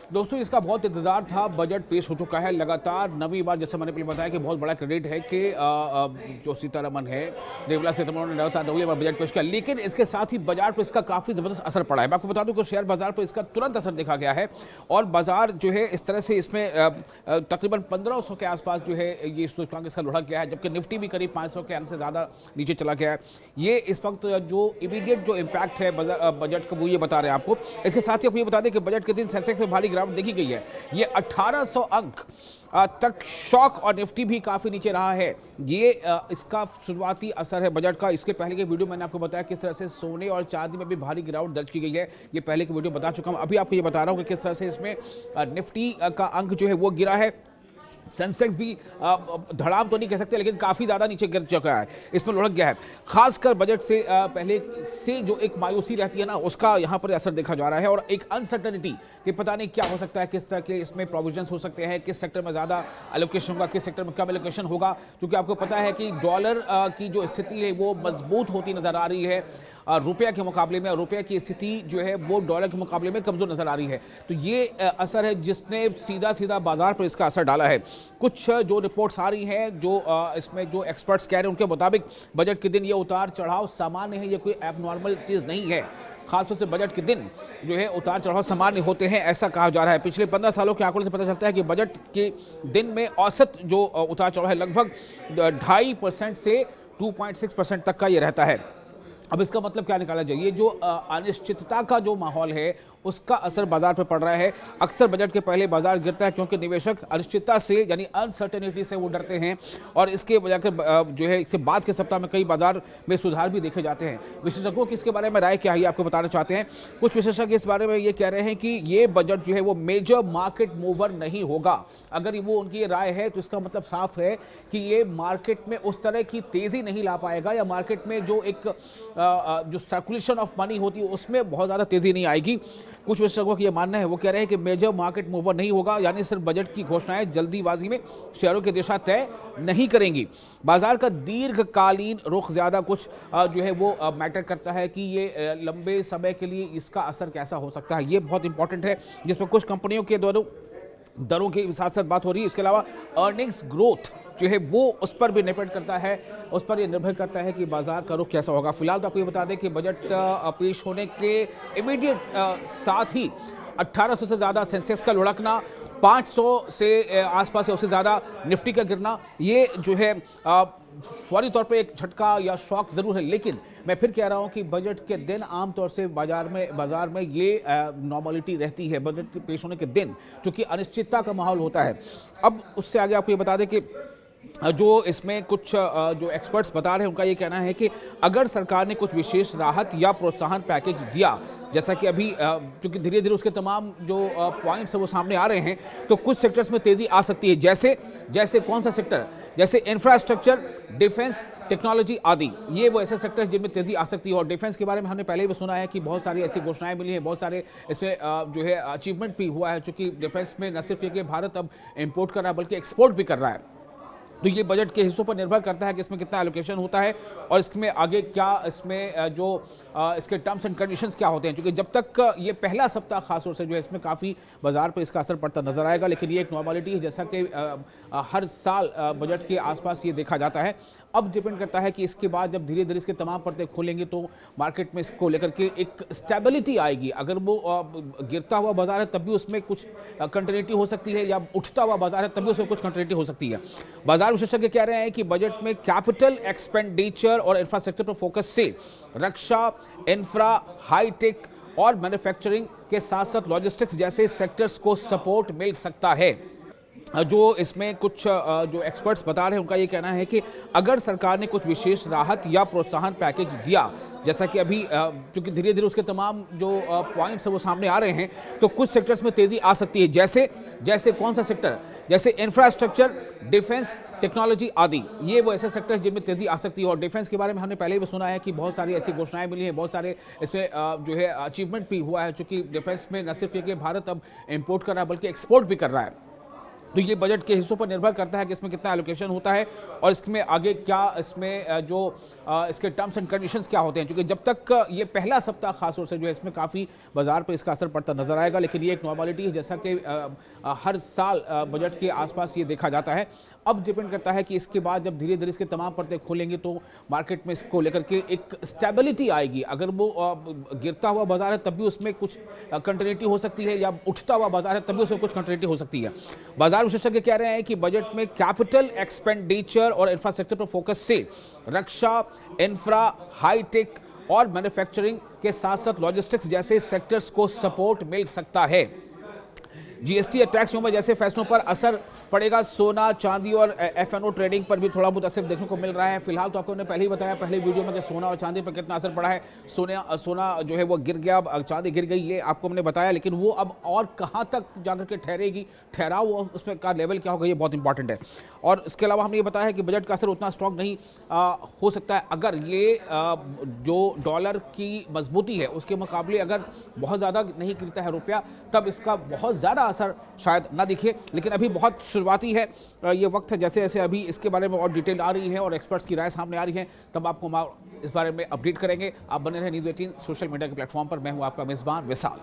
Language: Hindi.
दोस्तों इसका बहुत इंतजार था। बजट पेश हो चुका है लगातार नवीं बार, जैसे मैंने पहले बताया कि बहुत बड़ा क्रेडिट है कि जो सीतारमण है, निर्मला सीतारमण ने लगातार नवीं बार बजट पेश किया, लेकिन इसके साथ ही बाजार पर इसका काफी जबरदस्त असर पड़ा है। मैं आपको बता दूं कि शेयर बाजार पर इसका तुरंत असर देखा गया है और बाजार जो है इस तरह से इसमें तकरीबन 1500 के आसपास जो है ये सूचकांक इसका लुढ़क गया है, जबकि निफ्टी भी करीब 500 के अंक से ज्यादा नीचे चला गया है। ये इस वक्त जो इमीडिएट जो इम्पैक्ट है बजट का वो ये बता रहे हैं आपको। इसके साथ ही आपको ये बता दें कि बजट के दिन सेंसेक्स में भारी गिरावट देखी गई है। ये 1800 अंक तक शॉक और निफ्टी भी काफी नीचे रहा है। ये इसका शुरुआती असर है बजट का। इसके पहले के वीडियो मैंने आपको बताया किस तरह से सोने और चांदी में भी भारी गिरावट दर्ज की गई है। ये पहले के वीडियो बता चुका हूं। अभी आपको ये बता रहा हूं कि किस तरह से इसमें निफ्टी का अंक जो है वो गिरा है। सेंसेक्स भी धड़ाम तो नहीं कह सकते, लेकिन काफी ज्यादा नीचे गिर चुका है, इसमें लुढ़क गया है। खासकर बजट से पहले से जो एक मायूसी रहती है ना, उसका यहां पर असर देखा जा रहा है और एक अनसर्टेनिटी कि पता नहीं क्या हो सकता है, किस तरह के इसमें प्रोविजंस हो सकते हैं, किस सेक्टर में ज्यादा एलोकेशन होगा, किस सेक्टर में कम एलोकेशन होगा। क्योंकि आपको पता है कि डॉलर की जो स्थिति है वो मजबूत होती नजर आ रही है रुपये के मुकाबले में, और रुपये की स्थिति जो है वो डॉलर के मुकाबले में कमजोर नजर आ रही है। तो ये असर है जिसने सीधा सीधा बाजार पर इसका असर डाला है। कुछ जो रिपोर्ट्स आ रही हैं, जो इसमें जो एक्सपर्ट्स कह रहे हैं उनके मुताबिक बजट के दिन ये उतार चढ़ाव सामान्य है, ये कोई एबनॉर्मल चीज नहीं है। खासतौर से बजट के दिन जो है उतार चढ़ाव सामान्य होते हैं, ऐसा कहा जा रहा है। पिछले 15 सालों के आंकड़ों से पता चलता है कि बजट के दिन में औसत जो उतार चढ़ाव है लगभग 2.5% से 2.6% तक का ये रहता है। अब इसका मतलब क्या निकाला जाए? ये जो अनिश्चितता का जो माहौल है उसका असर बाजार पर पड़ रहा है। अक्सर बजट के पहले बाजार गिरता है क्योंकि निवेशक अनिश्चितता से यानी अनसर्टेनिटी से वो डरते हैं और इसके वजह के जो है इसके बाद के सप्ताह में कई बाजार में सुधार भी देखे जाते हैं। विशेषज्ञों की इसके बारे में राय क्या है आपको बताना चाहते हैं। कुछ विशेषज्ञ इस बारे में ये कह रहे हैं कि ये बजट जो है वो मेजर मार्केट मूवर नहीं होगा। अगर वो उनकी राय है तो इसका मतलब साफ है कि ये मार्केट में उस तरह की तेजी नहीं ला पाएगा, या मार्केट में जो एक जो सर्कुलेशन ऑफ मनी होती है उसमें बहुत ज्यादा तेजी नहीं आएगी। कुछ विशेषज्ञों का यह मानना है, वो कह रहे हैं कि मेजर मार्केट मूवर नहीं होगा, यानी सिर्फ बजट की घोषणाएं जल्दीबाजी में शेयरों की दिशा तय नहीं करेंगी। बाजार का दीर्घकालीन रुख ज्यादा कुछ जो है वो मैटर करता है कि ये लंबे समय के लिए इसका असर कैसा हो सकता है, ये बहुत इंपॉर्टेंट है, जिसमें कुछ कंपनियों के दरों के साथ साथ बात हो रही है। इसके अलावा अर्निंग्स ग्रोथ जो है वो उस पर भी डिपेंड करता है, उस पर ये निर्भर करता है कि बाजार का रुख कैसा होगा। फिलहाल तो आपको ये बता दें कि बजट पेश होने के इमीडिएट साथ ही 1800 से ज़्यादा सेंसेक्स का लुढ़कना, 500 से आसपास या उससे ज़्यादा निफ्टी का गिरना, ये जो है फौरी तौर पे एक झटका या शॉक ज़रूर है। लेकिन मैं फिर कह रहा हूं कि बजट के दिन आमतौर से बाजार में ये नॉर्मलिटी रहती है बजट पेश होने के दिन, क्योंकि अनिश्चितता का माहौल होता है। अब उससे आगे आपको ये बता दें कि जो इसमें कुछ जो एक्सपर्ट्स बता रहे हैं उनका ये कहना है कि अगर सरकार ने कुछ विशेष राहत या प्रोत्साहन पैकेज दिया, जैसा कि अभी चूंकि धीरे धीरे उसके तमाम जो पॉइंट्स है वो सामने आ रहे हैं, तो कुछ सेक्टर्स में तेजी आ सकती है। जैसे कौन सा सेक्टर? जैसे इंफ्रास्ट्रक्चर, डिफेंस, टेक्नोलॉजी आदि, ये वो ऐसे सेक्टर जिनमें तेजी आ सकती है। और डिफेंस के बारे में हमने पहले भी सुना है कि बहुत सारी ऐसी घोषणाएं मिली हैं, बहुत सारे इसमें जो है अचीवमेंट भी हुआ है, चूंकि डिफेंस में न सिर्फ ये कि भारत अब इंपोर्ट कर रहा है बल्कि एक्सपोर्ट भी कर रहा है। तो ये बजट के हिस्सों पर निर्भर करता है कि इसमें कितना एलोकेशन होता है और इसमें आगे क्या इसमें जो इसके टर्म्स एंड कंडीशंस क्या होते हैं। क्योंकि जब तक ये पहला सप्ताह खासतौर से जो है इसमें काफ़ी बाजार पर इसका असर पड़ता नजर आएगा, लेकिन ये एक नॉर्मलिटी है जैसा कि हर साल बजट के आसपास ये देखा जाता है। अब डिपेंड करता है कि इसके बाद जब धीरे धीरे इसके तमाम परतें खोलेंगे तो मार्केट में इसको लेकर के एक स्टेबिलिटी आएगी। अगर वो गिरता हुआ बाजार है तब भी उसमें कुछ कंटिन्यूटी हो सकती है, या उठता हुआ बाजार है तब भी उसमें कुछ कंटिन्यूटी हो सकती है। बाजार विशेषज्ञ कह रहे हैं कि बजट में कैपिटल एक्सपेंडिचर और इंफ्रास्ट्रक्चर पर फोकस से रक्षा, इंफ्रा, हाईटेक और मैन्युफैक्चरिंग के साथ साथ लॉजिस्टिक्स जैसे सेक्टर्स को सपोर्ट मिल सकता है। जो इसमें कुछ जो एक्सपर्ट्स बता रहे हैं उनका ये कहना है कि अगर सरकार ने कुछ विशेष राहत या प्रोत्साहन पैकेज दिया, जैसा कि अभी चूंकि धीरे धीरे उसके तमाम जो पॉइंट्स है वो सामने आ रहे हैं, तो कुछ सेक्टर्स में तेजी आ सकती है। जैसे कौन सा सेक्टर? जैसे इंफ्रास्ट्रक्चर, डिफेंस, टेक्नोलॉजी आदि, ये वो ऐसे सेक्टर जिनमें तेजी आ सकती है। और डिफेंस के बारे में हमने पहले भी सुना है कि बहुत सारी ऐसी घोषणाएं मिली हैं, बहुत सारे इसमें जो है अचीवमेंट भी हुआ है, चूंकि डिफेंस में न सिर्फ ये कि भारत अब इंपोर्ट कर रहा है बल्कि एक्सपोर्ट भी कर रहा है। तो ये बजट के हिस्सों पर निर्भर करता है कि इसमें कितना एलोकेशन होता है और इसमें आगे क्या इसमें जो इसके टर्म्स एंड कंडीशंस क्या होते हैं, क्योंकि जब तक ये पहला सप्ताह खास तौर से जो है इसमें काफ़ी बाजार पर इसका असर पड़ता नजर आएगा, लेकिन ये एक नॉर्मलिटी है जैसा कि हर साल बजट के आसपास ये देखा जाता है। अब डिपेंड करता है कि इसके बाद जब धीरे धीरे इसके तमाम परतें खोलेंगे तो मार्केट में इसको लेकर के एक स्टेबिलिटी आएगी। अगर वो गिरता हुआ बाजार है तब भी उसमें कुछ कंटिन्यूटी हो सकती है, या उठता हुआ बाजार है तब भी उसमें कुछ कंटिन्यूटी हो सकती है। बाजार विशेषज्ञ कह रहे हैं कि बजट में कैपिटल एक्सपेंडिचर और इंफ्रास्ट्रक्चर पर फोकस से रक्षा, इंफ्रा, हाईटेक और मैन्युफैक्चरिंग के साथ साथ लॉजिस्टिक्स जैसे सेक्टर्स को सपोर्ट मिल सकता है। जीएसटी और टैक्स में जैसे फैसलों पर असर पड़ेगा। सोना, चांदी और एफएनओ ट्रेडिंग पर भी थोड़ा बहुत असर देखने को मिल रहा है। फिलहाल तो आपको मैंने पहले ही बताया पहले वीडियो में कि सोना और चांदी पर कितना असर पड़ा है। सोना जो है वो गिर गया, चांदी गिर गई, ये आपको मैंने बताया, लेकिन वो अब और कहाँ तक जाकर के ठहरेगी, ठहराव उसमें का लेवल क्या होगा, ये बहुत इंपॉर्टेंट है। और इसके अलावा हमने ये बताया है कि बजट का असर उतना स्ट्रॉन्ग नहीं हो सकता है अगर ये जो डॉलर की मजबूती है उसके मुकाबले अगर बहुत ज़्यादा नहीं गिरता है रुपया, तब इसका बहुत ज़्यादा असर शायद ना दिखे। लेकिन अभी बहुत शुरुआती है ये वक्त है, जैसे जैसे अभी इसके बारे में और डिटेल आ रही है और एक्सपर्ट्स की राय सामने आ रही है तब आपको इस बारे में अपडेट करेंगे। आप बने रहे न्यूज़ 18 सोशल मीडिया के प्लेटफॉर्म पर। मैं हूं आपका मेज़बान विशाल।